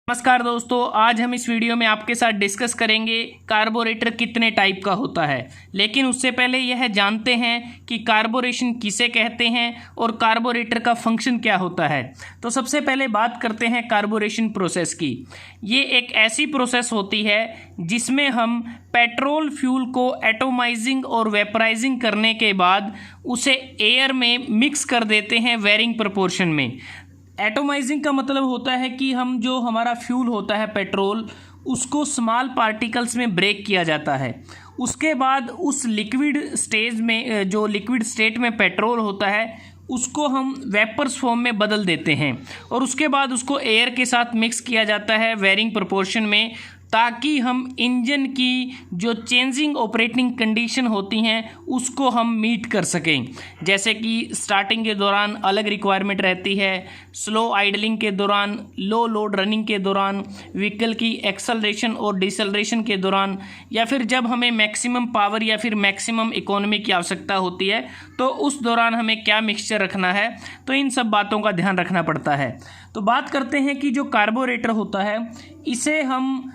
नमस्कार दोस्तों, आज हम इस वीडियो में आपके साथ डिस्कस करेंगे कार्बोरेटर कितने टाइप का होता है। लेकिन उससे पहले यह जानते हैं कि कार्बोरेशन किसे कहते हैं और कार्बोरेटर का फंक्शन क्या होता है। तो सबसे पहले बात करते हैं कार्बोरेशन प्रोसेस की। ये एक ऐसी प्रोसेस होती है जिसमें हम पेट्रोल फ्यूल को एटोमाइजिंग और वेपराइजिंग करने के बाद उसे एयर में मिक्स कर देते हैं वेरिंग प्रोपोर्शन में। एटोमाइजिंग का मतलब होता है कि हम जो हमारा फ्यूल होता है पेट्रोल, उसको स्मॉल पार्टिकल्स में ब्रेक किया जाता है। उसके बाद उस लिक्विड स्टेज में, जो लिक्विड स्टेट में पेट्रोल होता है, उसको हम वेपर्स फॉर्म में बदल देते हैं और उसके बाद उसको एयर के साथ मिक्स किया जाता है वेरिंग प्रोपोर्शन में, ताकि हम इंजन की जो चेंजिंग ऑपरेटिंग कंडीशन होती हैं उसको हम मीट कर सकें। जैसे कि स्टार्टिंग के दौरान अलग रिक्वायरमेंट रहती है, स्लो आइडलिंग के दौरान, लो लोड रनिंग के दौरान, व्हीकल की एक्सेलरेशन और डिसेलरेशन के दौरान, या फिर जब हमें मैक्सिमम पावर या फिर मैक्सिमम इकोनॉमी की आवश्यकता होती है तो उस दौरान हमें क्या मिक्सचर रखना है। तो इन सब बातों का ध्यान रखना पड़ता है। तो बात करते हैं कि जो कार्बोरेटर होता है, इसे हम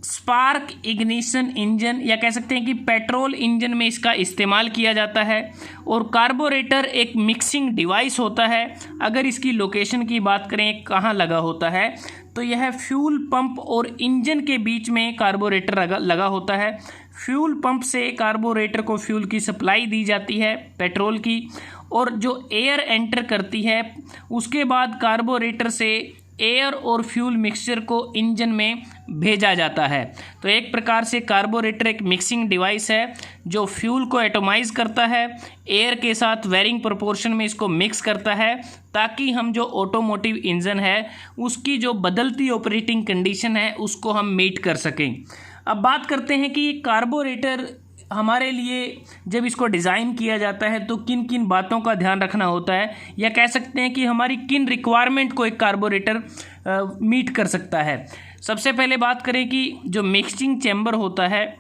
स्पार्क इग्निशन इंजन या कह सकते हैं कि पेट्रोल इंजन में इसका इस्तेमाल किया जाता है। और कार्बोरेटर एक मिक्सिंग डिवाइस होता है। अगर इसकी लोकेशन की बात करें कहाँ लगा होता है, तो यह फ्यूल पंप और इंजन के बीच में कार्बोरेटर लगा होता है। फ्यूल पंप से कार्बोरेटर को फ्यूल की सप्लाई दी जाती है पेट्रोल की, और जो एयर एंटर करती है उसके बाद कार्बोरेटर से एयर और फ्यूल मिक्सचर को इंजन में भेजा जाता है। तो एक प्रकार से कार्बोरेटर एक मिक्सिंग डिवाइस है जो फ्यूल को एटोमाइज करता है, एयर के साथ वेरिंग प्रोपोर्शन में इसको मिक्स करता है, ताकि हम जो ऑटोमोटिव इंजन है उसकी जो बदलती ऑपरेटिंग कंडीशन है उसको हम मीट कर सकें। अब बात करते हैं कि कार्बोरेटर हमारे लिए जब इसको डिज़ाइन किया जाता है तो किन किन बातों का ध्यान रखना होता है, या कह सकते हैं कि हमारी किन रिक्वायरमेंट को एक कार्बोरेटर मीट कर सकता है। सबसे पहले बात करें कि जो मिक्सिंग चैम्बर होता है,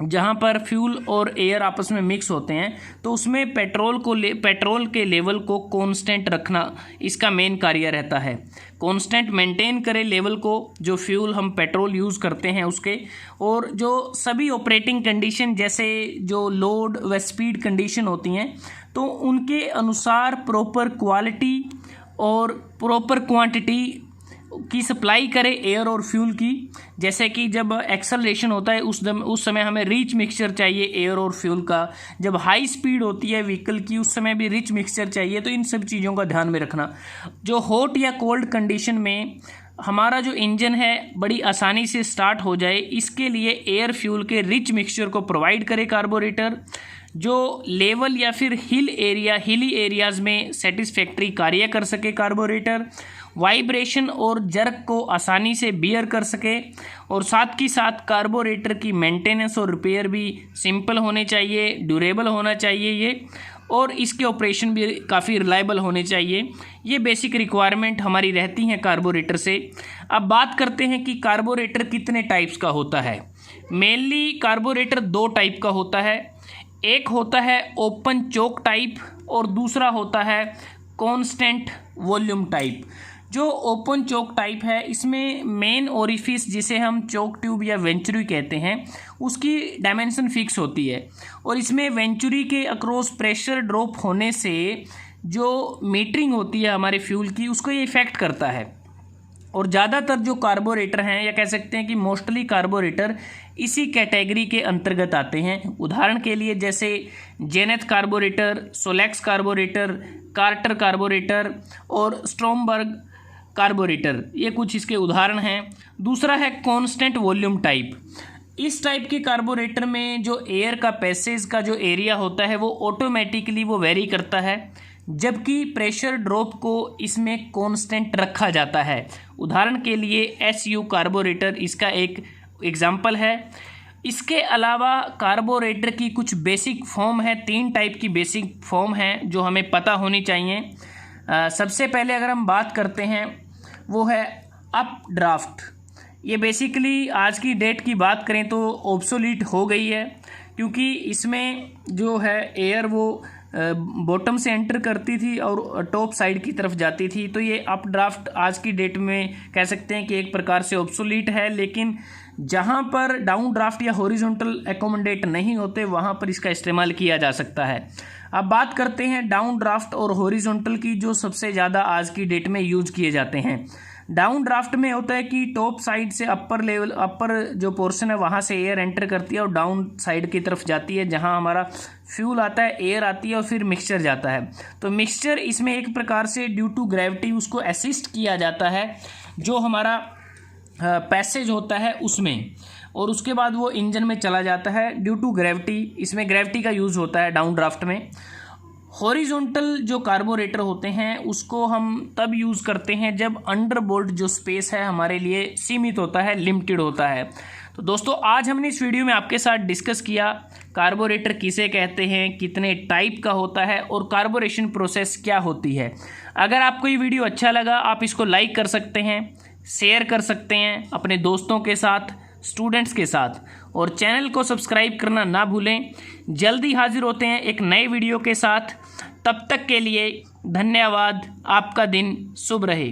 जहाँ पर फ्यूल और एयर आपस में मिक्स होते हैं, तो उसमें पेट्रोल के लेवल को कांस्टेंट रखना इसका मेन कार्य रहता है। कांस्टेंट मेंटेन करें लेवल को, जो फ्यूल हम पेट्रोल यूज़ करते हैं उसके, और जो सभी ऑपरेटिंग कंडीशन जैसे जो लोड व स्पीड कंडीशन होती हैं, तो उनके अनुसार प्रॉपर क्वालिटी और प्रॉपर क्वांटिटी की सप्लाई करें एयर और फ्यूल की। जैसे कि जब एक्सेलरेशन होता है उस समय हमें रिच मिक्सचर चाहिए एयर और फ्यूल का। जब हाई स्पीड होती है व्हीकल की उस समय भी रिच मिक्सचर चाहिए। तो इन सब चीज़ों का ध्यान में रखना। जो हॉट या कोल्ड कंडीशन में हमारा जो इंजन है बड़ी आसानी से स्टार्ट हो जाए, इसके लिए एयर फ्यूल के रिच मिक्सचर को प्रोवाइड करे कार्बोरेटर। जो लेवल या फिर हिली एरियाज़ में सेटिस्फैक्ट्री कार्य कर सके कार्बोरेटर, वाइब्रेशन और जर्क को आसानी से बियर कर सके, और साथ ही साथ कार्बोरेटर की मेंटेनेंस और रिपेयर भी सिंपल होने चाहिए, ड्यूरेबल होना चाहिए ये, और इसके ऑपरेशन भी काफ़ी रिलायबल होने चाहिए। ये बेसिक रिक्वायरमेंट हमारी रहती हैं कार्बोरेटर से। अब बात करते हैं कि कार्बोरेटर कितने टाइप्स का होता है। मेनली कार्बोरेटर दो टाइप का होता है। एक होता है ओपन चोक टाइप और दूसरा होता है कांस्टेंट वॉल्यूम टाइप। जो ओपन चोक टाइप है, इसमें मेन ओरिफिस जिसे हम चोक ट्यूब या वेंचुरी कहते हैं, उसकी डायमेंशन फिक्स होती है, और इसमें वेंचुरी के अक्रॉस प्रेशर ड्रॉप होने से जो मीटरिंग होती है हमारे फ्यूल की, उसको ये इफ़ेक्ट करता है। और ज़्यादातर जो कार्बोरेटर हैं, या कह सकते हैं कि मोस्टली कार्बोरेटर इसी कैटेगरी के अंतर्गत आते हैं। उदाहरण के लिए जैसे Zenith carburettor, Solex carburettor, Carter carburettor और स्ट्रोमबर्ग कार्बोरेटर, ये कुछ इसके उदाहरण हैं। दूसरा है कांस्टेंट वॉल्यूम टाइप। इस टाइप के कार्बोरेटर में जो एयर का पैसेज का जो एरिया होता है वो ऑटोमेटिकली वो वेरी करता है, जबकि प्रेशर ड्रॉप को इसमें कांस्टेंट रखा जाता है। उदाहरण के लिए SU कार्बोरेटर इसका एक एग्जाम्पल है। इसके अलावा कार्बोरेटर की कुछ बेसिक फॉर्म है, 3 टाइप की बेसिक फॉर्म है जो हमें पता होनी चाहिए। सबसे पहले अगर हम बात करते हैं वो है अप ड्राफ्ट। ये बेसिकली आज की डेट की बात करें तो ऑब्सोलीट हो गई है, क्योंकि इसमें जो है एयर वो बॉटम से एंटर करती थी और टॉप साइड की तरफ जाती थी। तो ये अप ड्राफ्ट आज की डेट में कह सकते हैं कि एक प्रकार से ऑब्सोलीट है, लेकिन जहाँ पर डाउन ड्राफ्ट या हॉरिजॉन्टल एकोमोडेट नहीं होते वहाँ पर इसका इस्तेमाल किया जा सकता है। अब बात करते हैं डाउन ड्राफ्ट और हॉरिजॉन्टल की, जो सबसे ज़्यादा आज की डेट में यूज किए जाते हैं। डाउन ड्राफ्ट में होता है कि टॉप साइड से अपर जो पोर्शन है वहाँ से एयर एंटर करती है और डाउन साइड की तरफ जाती है, जहाँ हमारा फ्यूल आता है, एयर आती है और फिर मिक्सचर जाता है। तो मिक्सचर इसमें एक प्रकार से ड्यू टू ग्रेविटी उसको असिस्ट किया जाता है, जो हमारा पैसेज होता है उसमें, और उसके बाद वो इंजन में चला जाता है ड्यू टू ग्रेविटी। इसमें ग्रेविटी का यूज़ होता है डाउन ड्राफ्ट में। हॉरिजॉन्टल जो कार्बोरेटर होते हैं उसको हम तब यूज़ करते हैं जब अंडरबोल्ट जो स्पेस है हमारे लिए सीमित होता है, लिमिटेड होता है। तो दोस्तों आज हमने इस वीडियो में आपके साथ डिस्कस किया कार्बोरेटर किसे कहते हैं, कितने टाइप का होता है और कार्बोरेशन प्रोसेस क्या होती है। अगर आपको ये वीडियो अच्छा लगा आप इसको लाइक कर सकते हैं, शेयर कर सकते हैं अपने दोस्तों के साथ, स्टूडेंट्स के साथ, और चैनल को सब्सक्राइब करना ना भूलें। जल्दी हाजिर होते हैं एक नए वीडियो के साथ। तब तक के लिए धन्यवाद। आपका दिन शुभ रहे।